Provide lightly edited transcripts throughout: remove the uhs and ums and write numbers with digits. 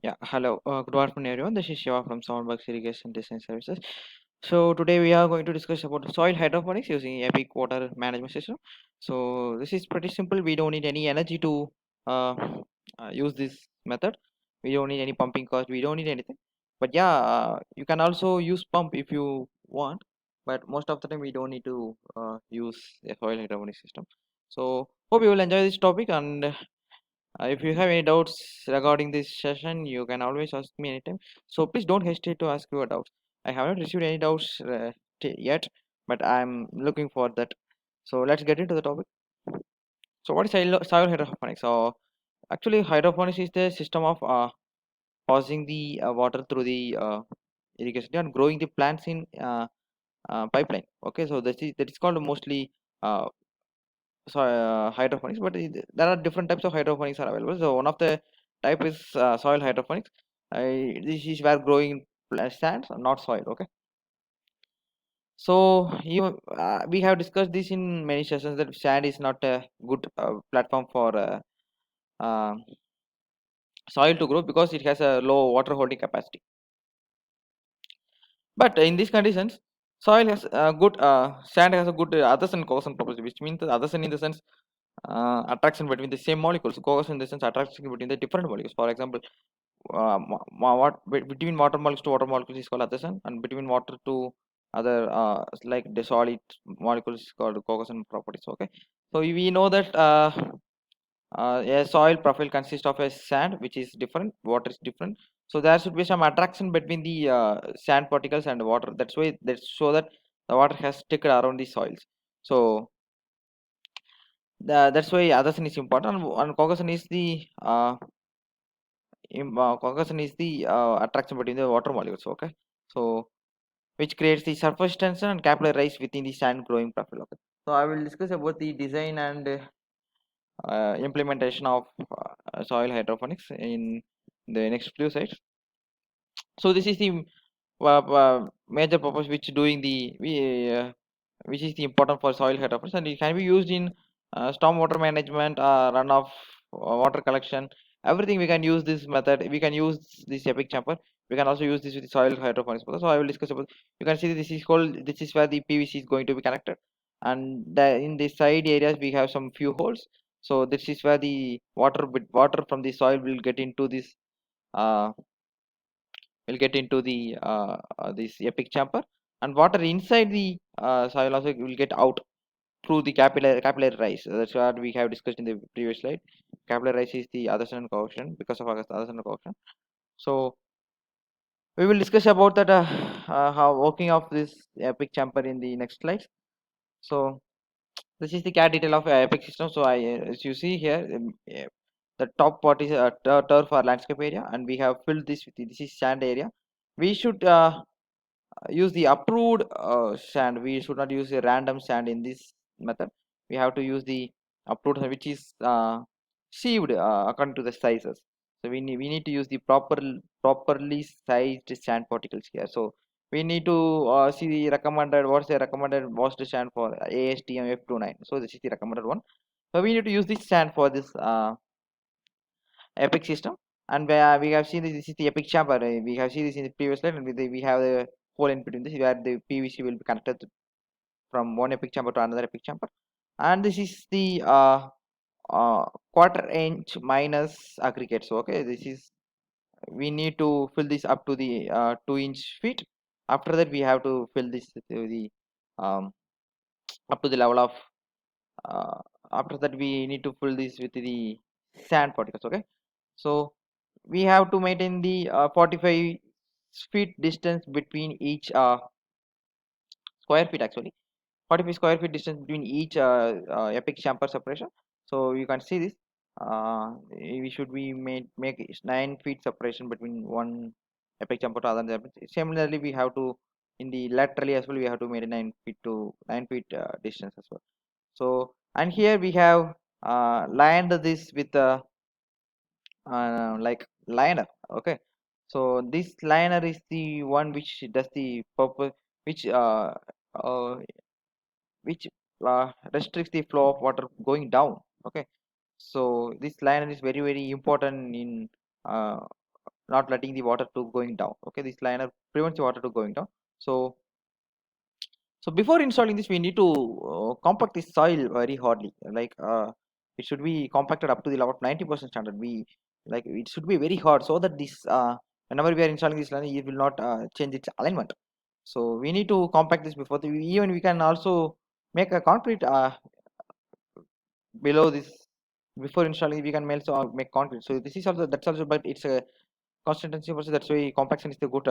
Yeah, hello. Good afternoon, everyone. This is Shiva from Soundbox Irrigation Design Services. So today we are going to discuss about soil hydroponics using Epic water management system. So this is pretty simple. We don't need any energy to uh, use this method. We don't need any pumping cost. We don't need anything. But yeah, you can also use pump if you want. But most of the time we don't need to use a soil hydroponics system. So hope you will enjoy this topic and if you have any doubts regarding this session, you can always ask me anytime. So please don't hesitate to ask your doubts. I haven't received any doubts yet, but I'm looking for that. So let's get into the topic. So what is soil hydroponics? So actually, hydroponics is the system of passing the water through the irrigation and growing the plants in pipeline. Okay, so that is called mostly uh, hydroponics, but there are different types of hydroponics are available. So one of the type is soil hydroponics. This is where growing plants not soil. Okay, so we have discussed this in many sessions that sand is not a good platform for uh, soil to grow because it has a low water holding capacity. But in these conditions, soil has a good sand has a good adhesion cohesion property, which means the adhesion in the sense attraction between the same molecules. Cohesion in the sense attraction between the different molecules. For example, between water molecules to water molecules is called adhesion, and between water to other like the solid molecules is called cohesion properties. Okay, so we know that a soil profile consists of a sand which is different, water is different. So there should be some attraction between the sand particles and water. That's why that's so that the water has stick around the soils. So that's why adhesion is important, and cohesion is the cohesion is the attraction between the water molecules. Okay, so which creates the surface tension and capillary rise within the sand growing profile. Okay, so I will discuss about the design and implementation of soil hydroponics in the next few slides. So this is the major purpose which doing the which is the important for soil hydroponics, and it can be used in storm water management, runoff water collection. Everything we can use this method. We can use this epic chamber. We can also use this with the soil hydroponics method. So I will discuss about. You can see this is called. This is where the PVC is going to be connected, and in the side areas we have some few holes. So this is where the water from the soil will get into this. Uh, will get into the this epic chamber, and water inside the soil also will get out through the capillary rise. That's what we have discussed in the previous slide. Capillary rise is the adhesion coefficient because of adhesion coefficient. So we will discuss about that how working of this epic chamber in the next slide. So this is the CAD detail of epic system. So as you see here, the top part is a turf or landscape area, and we have filled this with this is sand area. We should use the approved sand. We should not use a random sand in this method. We have to use the approved sand, which is sieved according to the sizes. So we need to use the properly sized sand particles here. So we need to see the recommended, what's the recommended washed sand for ASTM F29. So this is the recommended one. So we need to use this sand for this epic system, and we have seen this is the epic chamber. We have seen this in the previous slide, and we have the hole in between this where the PVC will be connected from one epic chamber to another epic chamber, and this is the quarter inch minus aggregate. So okay, this is we need to fill this up to the 2-inch feet. After that, we have to fill this to the um, up to the level of uh, after that we need to fill this with the sand particles. Okay, so we have to maintain the 45 feet distance between each square feet, actually 45 square feet distance between each epic chamber separation. So you can see this, we should be make 9 feet separation between one epic chamber to other. Similarly, we have to in the laterally as well, we have to maintain 9 feet to 9 feet distance as well. So and here we have lined this with like liner. Okay, so this liner is the one which does the purpose, which uh, which restricts the flow of water going down. Okay, so this liner is very important in uh, not letting the water to going down. Okay, this liner prevents the water to going down. So before installing this, we need to compact the soil very hardly. Like it should be compacted up to the level of 90% standard. We like it should be very hard so that this whenever we are installing this liner, it will not change its alignment. So we need to compact this before the, even we can also make a concrete below this. Before installing we can make concrete. So this is also, that's also, but it's a constant tension process. That's why compaction is the good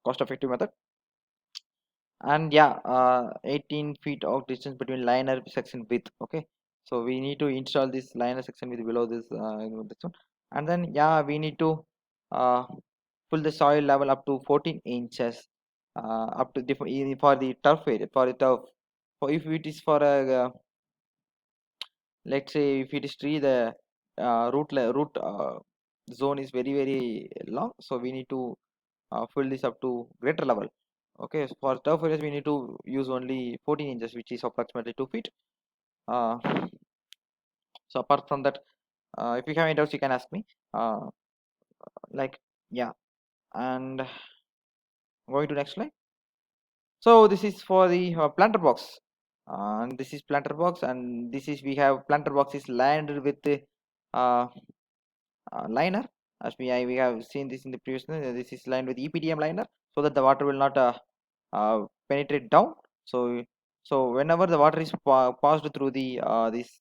cost effective method. And yeah, 18 feet of distance between liner section width. Okay, so we need to install this liner section with below this this one. And then yeah, we need to uh, pull the soil level up to 14 inches up to for the turf area, for the turf. For if it is for a let's say if it is tree, the root zone is very long, so we need to fill this up to greater level. Okay, so for turf areas we need to use only 14 inches, which is approximately 2 feet. uh, so apart from that, if you have any doubts you can ask me. uh, like yeah, and going to next slide. So this is for the planter box, and this is planter box, and this is, we have planter box is lined with the uh, liner. As we have seen this in the previous, this is lined with EPDM liner so that the water will not penetrate down. So whenever the water is passed through the this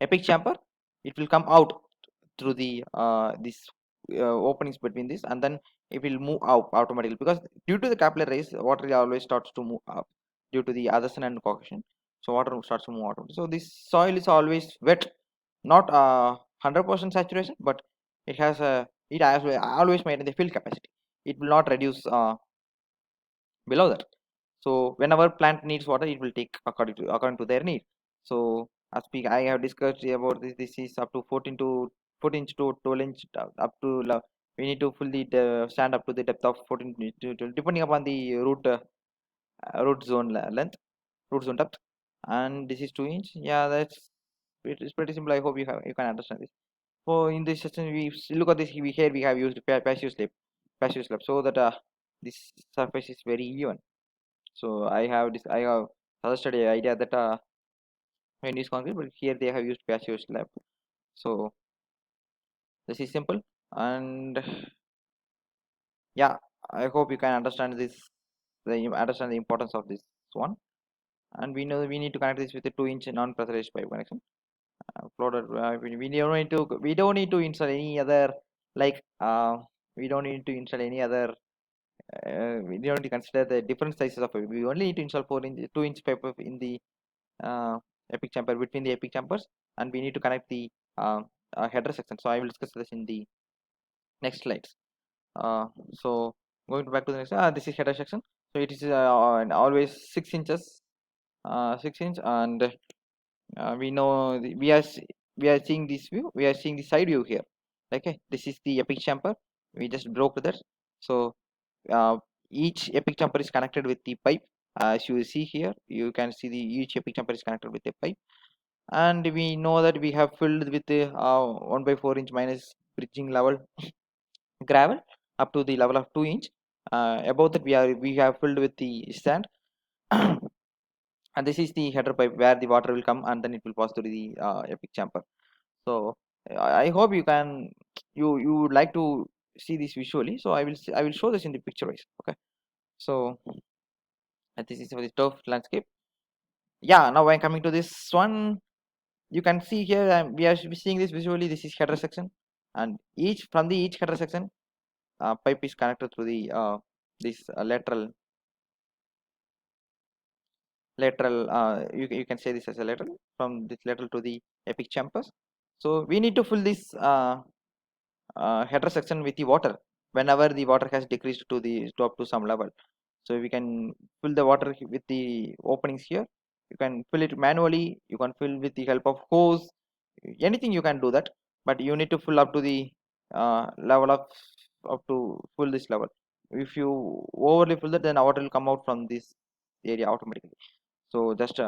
epic chamber, it will come out through the this openings between this, and then it will move out automatically, because due to the capillary raise, water always starts to move up due to the adhesion and cohesion. So water starts to move out. So this soil is always wet, not 100% saturation, but it has a, it has always maintain the fill capacity. It will not reduce below that. So whenever plant needs water, it will take according to their need. So as I have discussed about this, this is up to 14 inch to 12 inch up to we need to fully stand up to the depth of 14 to depending upon the root zone length, root zone depth. And this is 2 inch. Yeah, that's, it is pretty simple. I hope you can understand this. So in this session, we look at this. Here we have used passive slab, so that this surface is very even. So I have suggested a idea that when use concrete, but here they have used passive slab. So this is simple, and yeah, I hope you can understand this. Understand the importance of this one. And we know we need to connect this with a 2 inch non-pressurized pipe connection. Floated. We don't need to install any other, like we don't need to install any other. We don't need to consider the different sizes of it. We only need to install 4 inch, 2 inch pipe in the uh, epic chamber, between the epic chambers, and we need to connect the header section. So I will discuss this in the next slides. So going back to the next, this is header section. So it is always 6 inches, 6 inch, and we know we are seeing this view. We are seeing the side view here. Okay, this is the epic chamber. We just broke that. So uh, each epic chamber is connected with the pipe. As you see here, you can see the each epic chamber is connected with a pipe. And we know that we have filled with the 1 by 4 inch minus bridging level gravel up to the level of 2 inch. Above that we have filled with the sand. And this is the header pipe where the water will come and then it will pass through the epic chamber. So I hope you can, you would like to see this visually, so I will show this in the picture wise. Okay, so this is for the turf landscape. Yeah, now I'm coming to this one. You can see here we are seeing this visually. This is header section, and each from the each header section pipe is connected to the this lateral you can say this as a lateral, from this lateral to the epic chambers. So we need to fill this header section with the water whenever the water has decreased to the to up to some level. So we can fill the water with the openings here. You can fill it manually, you can fill with the help of hose, anything you can do that, but you need to fill up to the level of up to fill this level. If you overly fill that, then water will come out from this area automatically. So just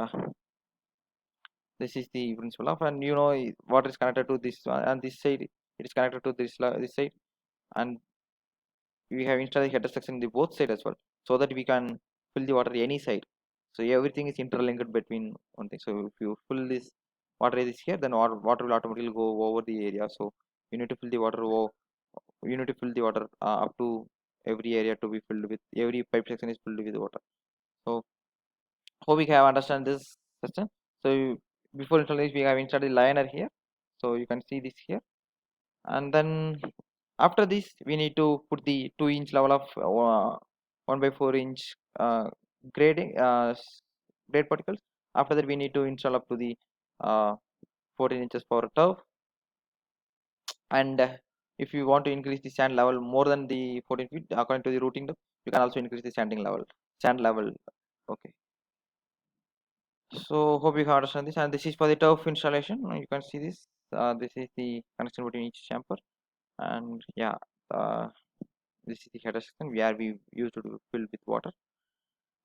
this is the principle of, and you know water is connected to this and this side, it is connected to this side. and we have installed the header section in the both side as well, so that we can fill the water any side. So everything is interlinked between one thing. So if you fill this water is here, then water will automatically go over the area. So you need to fill the water you need to fill the water up to every area to be filled with, every pipe section is filled with water. So hope we have understand this system. So before installation we have installed the liner here, so you can see this here. And then after this we need to put the 2-inch level of 1 by 4 inch grading grade particles. After that we need to install up to the uh, 14 inches for turf. And if you want to increase the sand level more than the 14 feet according to the routing depth, you can also increase the sand level. Okay, so hope you have understand this. And this is for the turf installation. You can see this, this is the connection between each chamfer. And yeah, uh, this is the header section where we used to fill with water.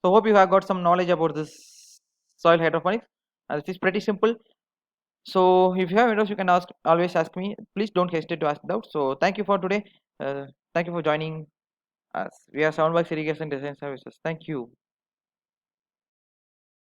So hope you have got some knowledge about this soil hydroponics, and this is pretty simple. So if you have videos, you can always ask me. Please don't hesitate to ask doubts. So thank you for today. Thank you for joining us. We are Soundbox Irrigation Design Services. Thank you.